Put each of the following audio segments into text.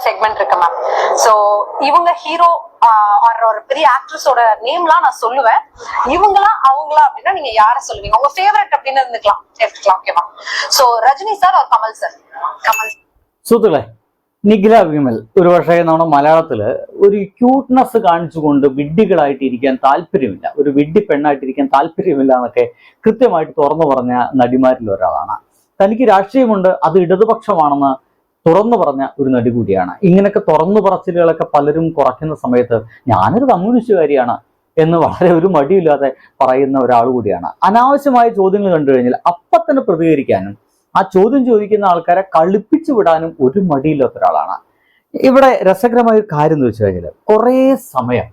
Segment இருக்கு ma'am. So இவங்க hero ஒரு பெரிய ஆக்ட்ரஸோட நேம்லாம் நான் சொல்லுவேன். இவங்களா அவங்களா அப்படின்னா நீங்க யார சொல்லுவீங்க? உங்க ஃபேவரட் அப்படின்னு எடுத்துக்கலாம். ஓகேவா? ஸோ ரஜினி சார் ஒரு கமல் சார். കമൽ സുഹൃത്തുക്കളെ, നിഖില വിമൽ ഒരു പക്ഷേ നമ്മുടെ മലയാളത്തില് ഒരു ക്യൂട്ട്നെസ് കാണിച്ചുകൊണ്ട് വിഡ്ഢികളായിട്ടിരിക്കാൻ താല്പര്യമില്ല, ഒരു വിഡ്ഢി പെണ്ണായിട്ടിരിക്കാൻ താല്പര്യമില്ല എന്നൊക്കെ കൃത്യമായിട്ട് തുറന്നു പറഞ്ഞ നടിമാരിൽ ഒരാളാണ്. തനിക്ക് രാഷ്ട്രീയമുണ്ട്, അത് ഇടതുപക്ഷമാണെന്ന് തുറന്നു പറഞ്ഞ ഒരു നടി കൂടിയാണ്. ഇങ്ങനെയൊക്കെ തുറന്നു പറച്ചിലുകളൊക്കെ പലരും കുറയ്ക്കുന്ന സമയത്ത് ഞാനൊരു കമ്മ്യൂണിസ്റ്റുകാരിയാണ് എന്ന് വളരെ ഒരു മടിയില്ലാതെ പറയുന്ന ഒരാൾ കൂടിയാണ്. അനാവശ്യമായ ചോദ്യങ്ങൾ കണ്ടു കഴിഞ്ഞാൽ അപ്പം തന്നെ പ്രതികരിക്കാനും ആ ചോദ്യം ചോദിക്കുന്ന ആൾക്കാരെ കളിപ്പിച്ചു വിടാനും ഒരു മടിയില്ലാത്ത ഒരാളാണ്. ഇവിടെ രസകരമായ ഒരു കാര്യം എന്ന് വെച്ച് കഴിഞ്ഞാൽ കുറേ സമയം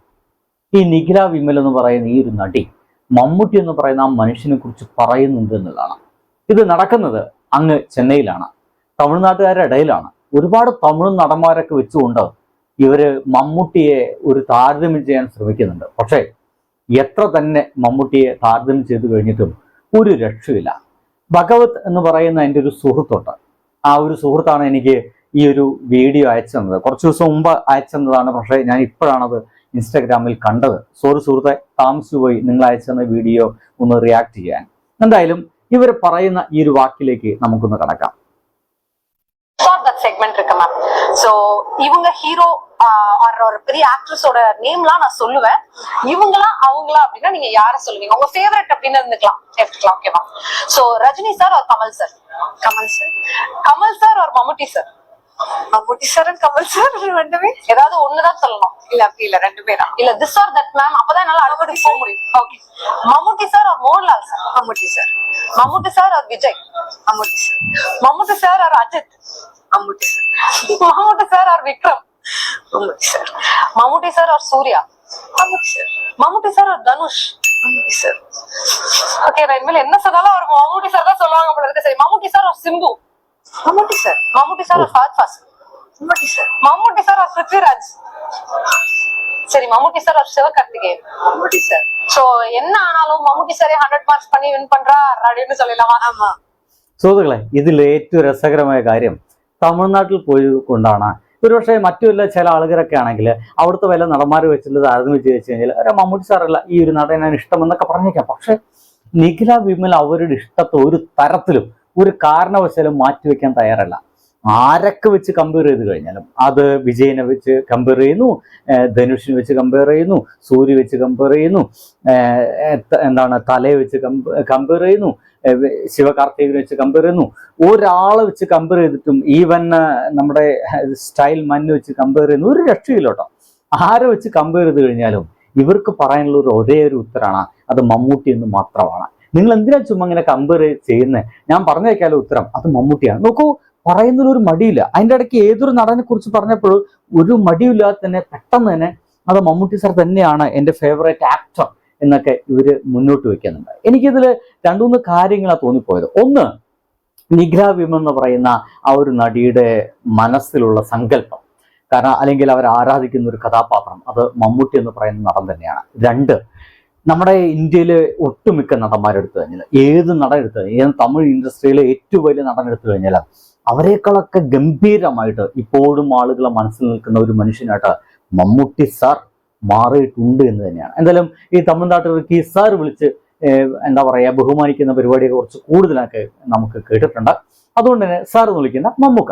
ഈ നിഖില വിമൽ എന്ന് പറയുന്ന ഈ ഒരു നടി മമ്മൂട്ടി എന്ന് പറയുന്ന ആ മനുഷ്യനെ കുറിച്ച് പറയുന്നുണ്ട് എന്നുള്ളതാണ്. ഇത് നടക്കുന്നത് അങ്ങ് ചെന്നൈയിലാണ്, തമിഴ്നാട്ടുകാരുടെ ഇടയിലാണ്. ഒരുപാട് തമിഴ് നടന്മാരൊക്കെ വെച്ചുകൊണ്ട് ഇവര് മമ്മൂട്ടിയെ ഒരു താരതമ്യം ചെയ്യാൻ ശ്രമിക്കുന്നുണ്ട്. പക്ഷേ എത്ര തന്നെ മമ്മൂട്ടിയെ താരതമ്യം ചെയ്ത് കഴിഞ്ഞിട്ടും ഒരു രക്ഷയില്ല. ഭഗവത് എന്ന് പറയുന്ന എൻ്റെ ഒരു സുഹൃത്തുണ്ട്. ആ ഒരു സുഹൃത്താണ് എനിക്ക് ഈ ഒരു വീഡിയോ അയച്ചു തന്നത്. കുറച്ച് ദിവസം മുമ്പ് അയച്ചു തന്നതാണ്, പക്ഷേ ഞാൻ ഇപ്പോഴാണത് ഇൻസ്റ്റാഗ്രാമിൽ കണ്ടത്. സോറി സുഹൃത്തെ, താമസിച്ചു പോയി നിങ്ങൾ അയച്ചു തന്ന വീഡിയോ ഒന്ന് റിയാക്ട് ചെയ്യാൻ. എന്തായാലും ഇവർ പറയുന്ന ഈ ഒരു വാക്കിലേക്ക് നമുക്കൊന്ന് കടക്കാം. செக்மெண்ட் இருக்கு மேம். ஸோ இவங்க ஹீரோ ஒரு பெரிய ஆக்ட்ரஸோட நேம்லாம் நான் சொல்லுவேன். இவங்களா அவங்களா அப்படின்னா நீங்க யார சொல்லுவீங்க? உங்க ஃபேவரட் அப்படின்னு எடுத்துக்கலாம். ஓகேவா? ஸோ ரஜினி சார் ஒரு கமல் சார். கமல் சார் ஒரு மம்முட்டி சார். மம்முட்டி சார் கமல் சார் ரெண்டுமே ஏதாவது ஒண்ணுதான் சொல்லணும். இல்ல அப்படி இல்ல, ரெண்டு பேரா? இல்ல திஸ் ஆர் தட் மேம், அப்பதான் என்னால அடுத்து போக முடியும். ஓகே, மம்முட்டி சார் ஒரு மோகன்லால் சார். மம்முட்டி சார் ஒரு விஜய். மம்முட்டி சார் ஒரு அஜித். மம்முட்டி சார் और विक्रम. मम्मुटी सर और सूर्या. मम्मुटी सर और धनुष. ओके, நான் இனிமேல் என்ன சொன்னாலும் அவர் மம்முட்டி சார் தான் சொல்லுவாங்க போல இருக்கு. சரி, மம்முட்டி சார் और சிம்பு. मम्मुटी सर और फहद फासिल. मम्मुटी सर और पृथ्वीराज. சரி, மம்முட்டி சார் और சிவகார்த்திகேயன். மம்முட்டி சார். சோ என்ன ஆனாலும் மம்முட்டி சாரே 100 மார்க்ஸ் பண்ணி வின் பண்றார் அப்படின்னு சொல்லலாமா? ஆமா. സുഹൃത്തുക്കളെ, ഇതിൽ ഏറ്റവും രസകരമായ കാര്യം തമിഴ്നാട്ടിൽ പോയി കൊണ്ടാണ്. ഒരുപക്ഷെ മറ്റു വല്ല ചില ആളുകളൊക്കെ ആണെങ്കിൽ അവിടുത്തെ വല്ല നടന്മാർ വെച്ചിട്ട് താരതമ്യം ചെയ്ത് വെച്ച് കഴിഞ്ഞാൽ ഒരു മമ്മൂട്ടി സാറല്ല ഈ ഒരു നടനാണ് ഇഷ്ടമെന്നൊക്കെ പറഞ്ഞേക്കാം. പക്ഷെ നിഖില വിമൽ അവരുടെ ഇഷ്ടത്തെ ഒരു തരത്തിലും ഒരു കാരണവശാലും മാറ്റിവെക്കാൻ തയ്യാറല്ല. ആരൊക്കെ വെച്ച് കമ്പയർ ചെയ്ത് കഴിഞ്ഞാലും, അത് വിജയനെ വെച്ച് കമ്പയർ ചെയ്യുന്നു, ധനുഷിനെ വെച്ച് കമ്പയർ ചെയ്യുന്നു, സൂര്യ വെച്ച് കമ്പയർ ചെയ്യുന്നു, തലയെ വെച്ച് കമ്പയർ ചെയ്യുന്നു, ശിവകാർത്തികനെ വെച്ച് കമ്പയർ ചെയ്യുന്നു. ഒരാളെ വെച്ച് കമ്പയർ ചെയ്തിട്ടും ഈവൻ നമ്മുടെ സ്റ്റൈൽ മണ്ണ് വെച്ച് കമ്പയർ ചെയ്യുന്നു, ഒരു രക്ഷയില്ലോട്ടോ. ആരെ വെച്ച് കമ്പയർ ചെയ്ത് കഴിഞ്ഞാലും ഇവർക്ക് പറയാനുള്ള ഒരേ ഒരു ഉത്തരമാണ്, അത് മമ്മൂട്ടി എന്ന് മാത്രമാണ്. നിങ്ങൾ എന്തിനാ ചുമ്മാ ഇങ്ങനെ കമ്പയർ ചെയ്യുന്നത്? ഞാൻ പറഞ്ഞേക്കാലോ ഉത്തരം, അത് മമ്മൂട്ടിയാണ്. നോക്കൂ, പറയുന്നതിലൊരു മടിയില്ല. അതിൻ്റെ ഇടയ്ക്ക് ഏതൊരു നടനെ കുറിച്ച് പറഞ്ഞപ്പോഴും ഒരു മടിയില്ലാതെ തന്നെ പെട്ടെന്ന് തന്നെ അത് മമ്മൂട്ടി സാർ തന്നെയാണ് എൻ്റെ ഫേവറേറ്റ് ആക്ടർ എന്നൊക്കെ ഇവര് മുന്നോട്ട് വെക്കുന്നുണ്ട്. എനിക്കിതിൽ രണ്ടുമൂന്ന് കാര്യങ്ങളാണ് തോന്നിപ്പോയത്. ഒന്ന്, നിഖില വിമൽ എന്ന് പറയുന്ന ആ ഒരു നടിയുടെ മനസ്സിലുള്ള സങ്കല്പം, കാരണം അല്ലെങ്കിൽ അവർ ആരാധിക്കുന്ന ഒരു കഥാപാത്രം, അത് മമ്മൂട്ടി എന്ന് പറയുന്ന നടൻ തന്നെയാണ്. രണ്ട്, നമ്മുടെ ഇന്ത്യയിലെ ഒട്ടുമിക്ക നടന്മാരെടുത്തു കഴിഞ്ഞാൽ, ഏത് നടൻ എടുത്തു കഴിഞ്ഞാൽ, തമിഴ് ഇൻഡസ്ട്രിയിലെ ഏറ്റവും വലിയ നടൻ എടുത്തു കഴിഞ്ഞാൽ അവരെക്കാളൊക്കെ ഗംഭീരമായിട്ട് ഇപ്പോഴും ആളുകളെ മനസ്സിൽ നിൽക്കുന്ന ഒരു മനുഷ്യനായിട്ട് മമ്മൂട്ടി സാർ മാറിയിട്ടുണ്ട് എന്ന് തന്നെയാണ്. എന്തായാലും ഈ തമിഴ്നാട്ടുകാർക്ക് ഈ സാർ വിളിച്ച് എന്താ പറയുക, ബഹുമാനിക്കുന്ന പരിപാടിയൊക്കെ കുറച്ച് കൂടുതലൊക്കെ നമുക്ക് കേട്ടിട്ടുണ്ട്. അതുകൊണ്ട് തന്നെ സാർ എന്ന് വിളിക്കുന്ന മമ്മൂക്ക.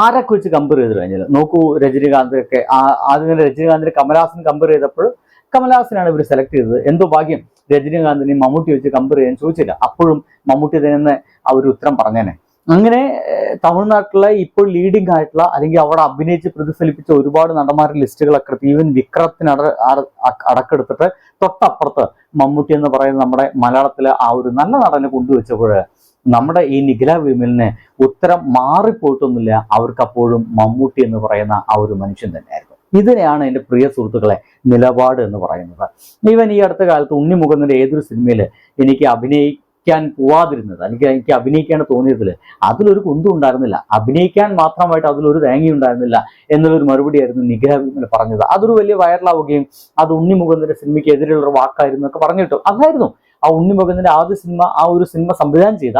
ആരൊക്കെ വെച്ച് കമ്പയർ ചെയ്ത് കഴിഞ്ഞാൽ നോക്കൂ, രജനീകാന്തൊക്കെ ആദ്യം രജനീകാന്തിനെ കമലഹാസൻ കമ്പയർ ചെയ്തപ്പോൾ കമലഹാസനാണ് ഇവർ സെലക്ട് ചെയ്തത്. എന്തോ ഭാഗ്യം, രജനീകാന്തിനെയും മമ്മൂട്ടി വെച്ച് കമ്പയർ ചെയ്യാൻ ചോദിച്ചില്ല. അപ്പോഴും മമ്മൂട്ടി തന്നെ ആ ഒരു ഉത്തരം പറഞ്ഞേനെ. അങ്ങനെ തമിഴ്നാട്ടിലെ ഇപ്പോൾ ലീഡിംഗ് ആയിട്ടുള്ള അല്ലെങ്കിൽ അവിടെ അഭിനയിച്ച് പ്രതിഫലിപ്പിച്ച ഒരുപാട് നടന്മാരുടെ ലിസ്റ്റുകളൊക്കെ ഈവൻ വിക്രത്തിന് അടക്കെടുത്തിട്ട് തൊട്ടപ്പുറത്ത് മമ്മൂട്ടി എന്ന് പറയുന്ന നമ്മുടെ മലയാളത്തിലെ ആ ഒരു നല്ല നടനെ കൊണ്ടുവച്ചപ്പോൾ നമ്മുടെ ഈ നിഖില വിമലിന് ഉത്തരം മാറിപ്പോയിട്ടൊന്നുമില്ല. അവർക്ക് അപ്പോഴും മമ്മൂട്ടി എന്ന് പറയുന്ന ആ ഒരു മനുഷ്യൻ തന്നെയായിരുന്നു. ഇതിനെയാണ് എൻ്റെ പ്രിയ സുഹൃത്തുക്കളെ നിലപാട് എന്ന് പറയുന്നത്. ഈവൻ ഈ അടുത്ത കാലത്ത് ഉണ്ണിമുകുന്ദൻ്റെ ഏതൊരു സിനിമയിൽ എനിക്ക് അഭിനയിക്കാൻ പോവാതിരുന്നത്, എനിക്ക് അഭിനയിക്കാൻ തോന്നിയതിൽ അതിലൊരു കുന്തും ഉണ്ടായിരുന്നില്ല, അഭിനയിക്കാൻ മാത്രമായിട്ട് അതിലൊരു തേങ്ങയും ഉണ്ടായിരുന്നില്ല എന്നുള്ളൊരു മറുപടിയായിരുന്നു നിഖില വിമൽ പറഞ്ഞത്. അതൊരു വലിയ വൈറലാവുകയും അത് ഉണ്ണിമുകുന്ദൻ്റെ സിനിമയ്ക്ക് എതിരെയുള്ള വാക്കായിരുന്നു എന്നൊക്കെ പറഞ്ഞിട്ടു. അതായിരുന്നു ആ ഉണ്ണിമുകുന്ദൻ്റെ ആദ്യ സിനിമ, ആ ഒരു സിനിമ സംവിധാനം ചെയ്ത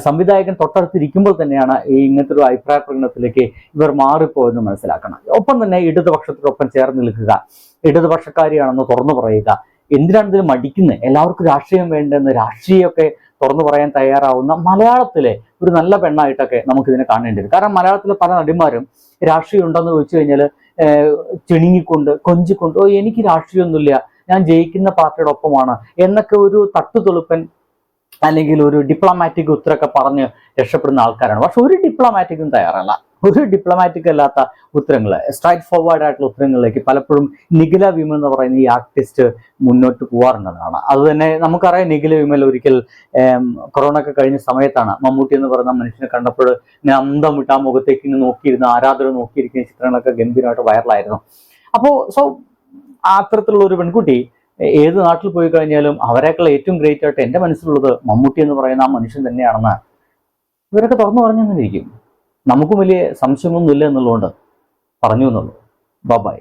സംവിധായകൻ തൊട്ടടുത്തിരിക്കുമ്പോൾ തന്നെയാണ് ഈ ഇങ്ങനത്തെ ഒരു അഭിപ്രായ പ്രകടനത്തിലേക്ക് ഇവർ മാറിപ്പോയെന്ന് മനസ്സിലാക്കണം. ഒപ്പം തന്നെ ഇടതുപക്ഷത്തിനൊപ്പം ചേർന്ന് നിൽക്കുക, ഇടതുപക്ഷക്കാരിയാണെന്ന് തുറന്നു പറയുക. എന്തിനാണ് ഇതിൽ മടിക്കുന്നത്? എല്ലാവർക്കും രാഷ്ട്രീയം വേണ്ടെന്ന് രാഷ്ട്രീയമൊക്കെ തുറന്നു പറയാൻ തയ്യാറാവുന്ന മലയാളത്തിലെ ഒരു നല്ല പെണ്ണായിട്ടൊക്കെ നമുക്കിതിനെ കാണേണ്ടി വരും. കാരണം മലയാളത്തിലെ പല നടിമാരും രാഷ്ട്രീയം ഉണ്ടെന്ന് ചോദിച്ചു കഴിഞ്ഞാൽ ചിണുങ്ങിക്കൊണ്ട് കൊഞ്ചിക്കൊണ്ട് എനിക്ക് രാഷ്ട്രീയമൊന്നുമില്ല, ഞാൻ ജയിക്കുന്ന പാർട്ടിയുടെ ഒപ്പമാണ് എന്നൊക്കെ ഒരു തട്ടുതൊളുപ്പൻ അല്ലെങ്കിൽ ഒരു ഡിപ്ലോമാറ്റിക് ഉത്തരമൊക്കെ പറഞ്ഞ് രക്ഷപ്പെടുന്ന ആൾക്കാരാണ്. പക്ഷെ ഒരു ഡിപ്ലോമാറ്റിക്കും തയ്യാറല്ല. ഒരു ഡിപ്ലോമാറ്റിക് അല്ലാത്ത ഉത്തരങ്ങൾ, സ്ട്രൈറ്റ് ഫോർവേഡ് ആയിട്ടുള്ള ഉത്തരങ്ങളിലേക്ക് പലപ്പോഴും നിഖില വിമൽ എന്ന് പറയുന്ന ഈ ആർട്ടിസ്റ്റ് മുന്നോട്ട് പോകാറുണ്ടെന്നാണ്. അത് തന്നെ നമുക്കറിയാം. നിഖില വിമൽ ഒരിക്കൽ കൊറോണ ഒക്കെ കഴിഞ്ഞ സമയത്താണ് മമ്മൂട്ടി എന്ന് പറയുന്ന മനുഷ്യനെ കണ്ടപ്പോൾ ഇങ്ങനെ അന്തം വിട്ട് ആ മുഖത്തേക്ക് ഇങ്ങനെ നോക്കിയിരുന്ന ആരാധകർ നോക്കിയിരിക്കുന്ന ചിത്രങ്ങളൊക്കെ ഗംഭീരമായിട്ട് വൈറലായിരുന്നു. അപ്പോൾ അത്തരത്തിലുള്ള ഒരു പെൺകുട്ടി ഏത് നാട്ടിൽ പോയി കഴിഞ്ഞാലും അവരെക്കാൾ ഏറ്റവും ഗ്രേറ്റ് ആയിട്ട് എൻ്റെ മനസ്സിലുള്ളത് മമ്മൂട്ടി എന്ന് പറയുന്ന ആ മനുഷ്യൻ തന്നെയാണെന്ന് ഇവരൊക്കെ തുറന്നു പറഞ്ഞെന്നിരിക്കും. നമുക്കും വലിയ സംശയമൊന്നുമില്ല എന്നുള്ളതുകൊണ്ട് പറഞ്ഞു എന്നുള്ളൂ. ബൈ.